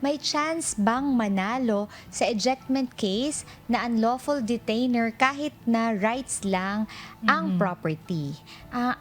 may chance bang manalo sa ejectment case na unlawful detainer kahit na rights lang ang property?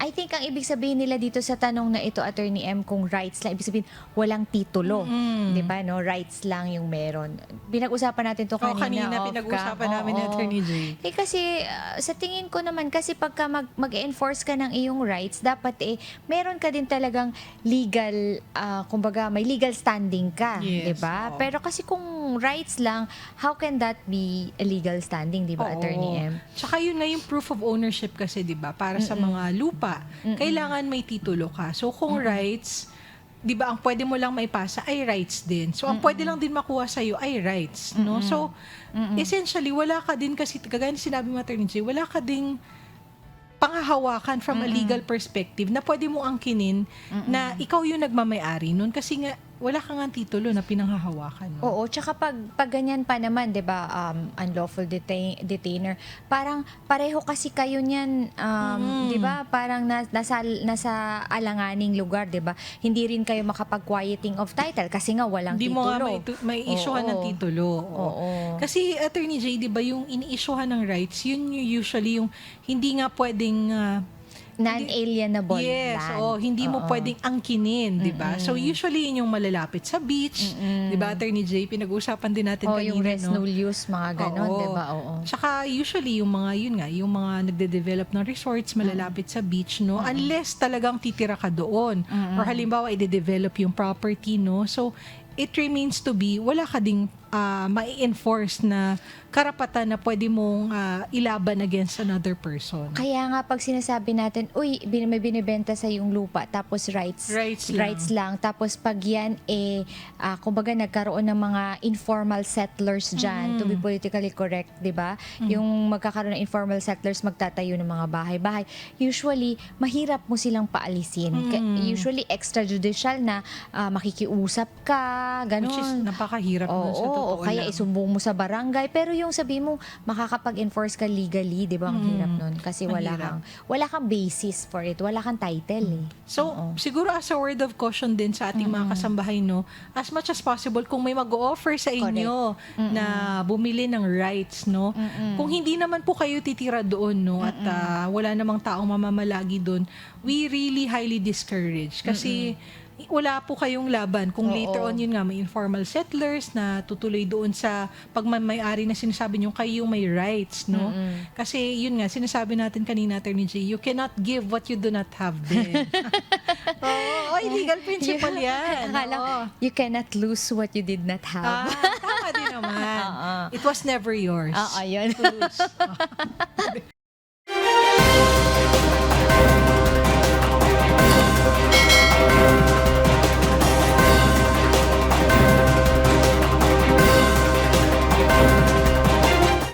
I think ang ibig sabihin nila dito sa tanong na ito, Attorney M, kung rights lang, ibig sabihin walang titulo. Di ba, no? Rights lang yung meron. Pinag-usapan natin to kanina. Kanina pinag-usapan namin ni Attorney J. Kasi sa tingin ko naman, kasi pagka mag-enforce ka ng iyong rights, dapat meron ka din talagang legal, kumbaga may legal standing ka, Yes, 'di ba? oo. Pero kasi kung rights lang, how can that be a legal standing, 'di ba, Attorney M? Tsaka yun nga yung proof of ownership kasi, di ba? Para sa mga lupa, kailangan may titulo ka. So kung rights, di ba, ang pwede mo lang maipasa ay rights din. So ang pwede lang din makuha sa'yo ay rights, no? So essentially, wala ka din kasi, kagaya na sinabi mo, Attorney J, wala ka ding panghahawakan from a legal perspective na pwede mo angkinin na ikaw yung nagmamay-ari nun kasi nga wala kang nga titulo na pinanghahawakan. No? Oo, tsaka pag ganyan pa naman, 'di ba, unlawful detainer, parang pareho kasi kayo niyan, 'di ba? Parang nasa alanganing lugar, 'di ba? Hindi rin kayo makapag-quieting of title kasi nga walang Hindi titulo. mo nga may issue-han ng titulo. Oo. Kasi Attorney J, di ba, yung ini-issuehan ng rights, yun yung usually yung hindi nga pwedeng Non-alienable yes, land. hindi mo pwedeng angkinin, di ba? So usually yun yung malalapit sa beach, di ba, Attorney J, pinag-usapan din natin kanina, yung rest no? no use, mga ganon, Oo. 'di ba? Oo. Tsaka usually yung mga yung mga nagde-develop ng resorts malalapit sa beach, no? Unless talagang titira ka doon. Or halimbawa i-develop yung property, no? So it remains to be, wala ka ding mai-enforce na karapatan na pwede mong ilaban against another person. Kaya nga pag sinasabi natin, uy, may binibenta sa yung lupa, tapos rights lang. Tapos pag yan, kumbaga nagkaroon ng mga informal settlers dyan, to be politically correct, di ba? Yung magkakaroon ng informal settlers, magtatayo ng mga bahay-bahay. Usually, mahirap mo silang paalisin. Usually, extrajudicial na makikiusap ka, ganun. Which is napakahirap nun sa totoo O kaya lang. isumbong mo sa barangay, pero yung sabi mo makakapag-enforce ka legally, 'di ba? Ang hirap nun kasi mahirap. wala kang basis for it, wala kang title . So, siguro as a word of caution din sa ating mga kasambahay, no, as much as possible, kung may mag-offer sa inyo na bumili ng rights, no, kung hindi naman po kayo titira doon, no, at wala namang taong mamamalagi doon, we really highly discourage. Kasi wala po kayong laban. Kung later on, yun nga, may informal settlers na tutuloy doon sa pagmamayari na sinasabi nyo kayo may rights, no? Kasi yun nga, sinasabi natin kanina, Attorney J, you cannot give what you do not have din. Legal principle yan. Akala, you cannot lose what you did not have. Tama din naman. It was never yours. Yun. To lose.